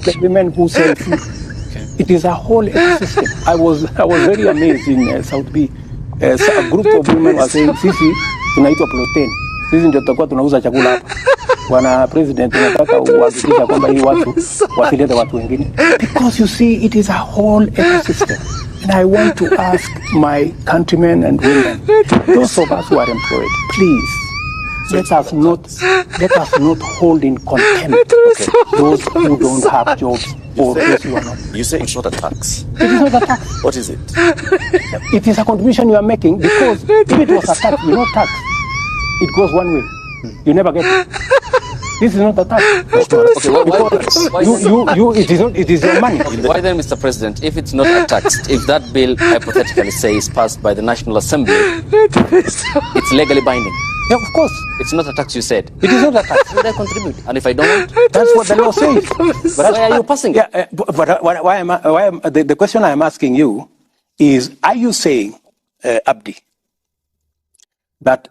the women who sell food. It is a whole ecosystem. I was very amazed in South B. A group of women were saying, Sisi, tunaitwa protein. Sisi ndio tutakuwa tunauza chakula hapa. Bwana President, tunataka uhakikisha kwamba hii watu wasilete watu wengine. Because you see, it is a whole ecosystem. And I want to ask my countrymen and women, those of us who are employed, please, let us not hold in contempt those who don't have jobs or those who are not. You say it's not a tax. It is not a tax. What is it? It is a contribution you are making, because if it was a tax, tax, it goes one way. You never get it. This is not a tax. It is your money. Why then, Mr. President, if it's not a tax, if that bill hypothetically says passed by the National Assembly, it's legally binding? Yeah, of course. It's not a tax, you said. It is not a tax. Would I contribute? And if I don't? That's what the law says. But why are you passing it? Yeah, the question I am asking you is, are you saying, Abdi, that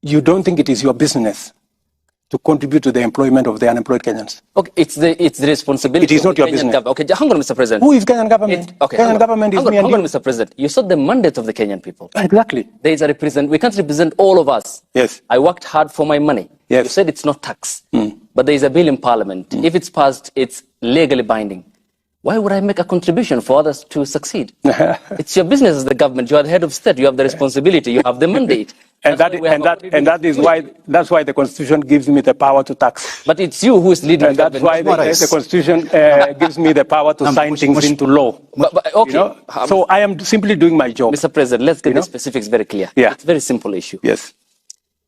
you don't think it is your business to contribute to the employment of the unemployed Kenyans? Okay, it's the responsibility. It is not your Kenyan business. Okay, hang on, Mr. President. Who is Kenyan government? Kenyan government is me and you. Hang on, Mr. President. You saw the mandate of the Kenyan people. Exactly. There is a we can't represent all of us. Yes. I worked hard for my money. Yes. You said it's not tax. But there is a bill in Parliament. If it's passed, it's legally binding. Why would I make a contribution for others to succeed? It's your business as the government. You are the head of state. You have the responsibility. You have the mandate. That's why the Constitution gives me the power to tax. But it's you who is leading and the that's why the Constitution gives me the power to sign things into law. Okay. So I am simply doing my job. Mr. President, let's get the specifics very clear. Yeah. It's a very simple issue. Yes.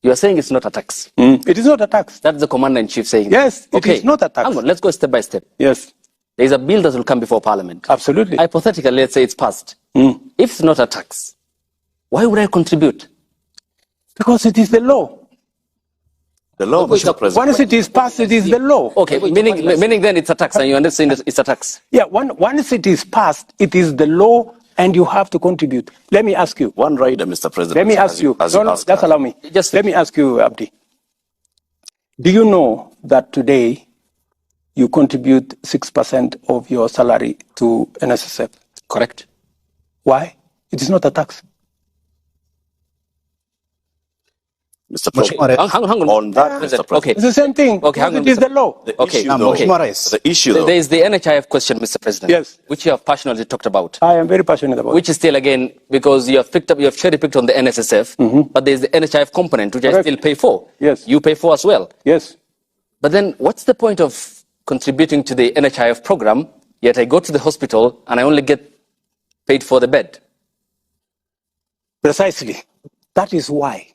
You are saying it's not a tax. It is not a tax. That's the commander-in-chief saying. Yes, it is not a tax. Hang on, let's go step by step. Yes. There is a bill that will come before Parliament. Absolutely. Hypothetically, let's say it's passed. If it's not a tax, why would I contribute? Because it is the law. The law, Mr. President. Once it is passed, it is the law. Okay, meaning then it's a tax, and you understand that it's a tax. Yeah, once it is passed, it is the law, and you have to contribute. Let me ask you. One rider, Mr. President. Let me ask you. Just allow me. Let me ask you, Abdi. Do you know that today you contribute 6% of your salary to NSSF? Correct. Why? It is not a tax. Mr. President, hang on. On that, Mr. President. Okay. It's the same thing. Okay, hang on, it is the law. The issue, though. There is the NHIF question, Mr. President. Yes. Which you have passionately talked about. I am very passionate about. Which is still, again, because you have cherry-picked on the NSSF, but there is the NHIF component, which I still pay for. Yes. You pay for as well. Yes. But then what's the point of contributing to the NHIF program, yet I go to the hospital and I only get paid for the bed? Precisely. That is why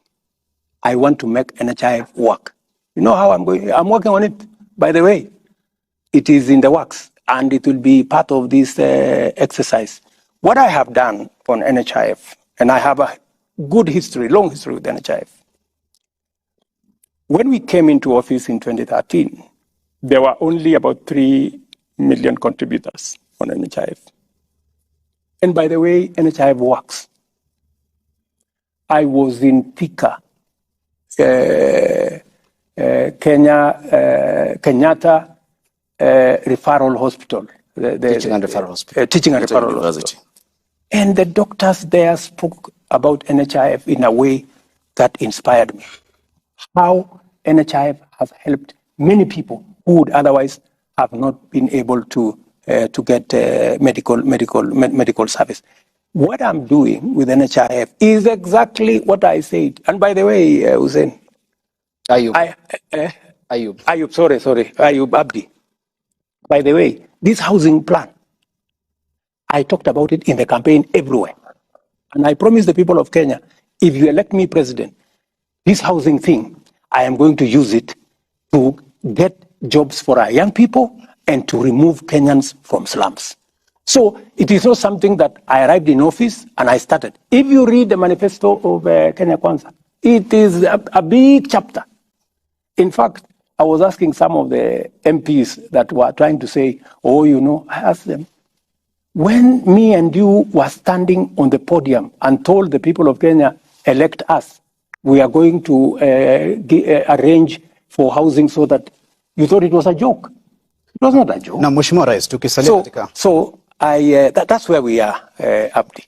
I want to make NHIF work. You know how I'm going? I'm working on it, by the way. It is in the works, and it will be part of this exercise. What I have done on NHIF, and I have a good history, long history with NHIF. When we came into office in 2013, there were only about 3 million contributors on NHIF. And by the way, NHIF works. I was in Thika, Kenyatta Referral Hospital. Teaching and Referral Hospital. Teaching and Referral Hospital. And the doctors there spoke about NHIF in a way that inspired me. How NHIF has helped many people who would otherwise have not been able to get medical service. What I'm doing with NHIF is exactly what I said. And by the way, Hussein. Ayub, Abdi. By the way, this housing plan, I talked about it in the campaign everywhere. And I promised the people of Kenya, if you elect me president, this housing thing, I am going to use it to get jobs for our young people and to remove Kenyans from slums. So it is not something that I arrived in office and I started. If you read the manifesto of Kenya Kwanza, it is a big chapter. In fact, I was asking some of the MPs that were trying to say, I asked them, when me and you were standing on the podium and told the people of Kenya, elect us, we are going to arrange for housing so that you thought it was a joke. It was not a joke. Na Mheshimiwa Rais, tukisalia katika So that's where we are, Abdi.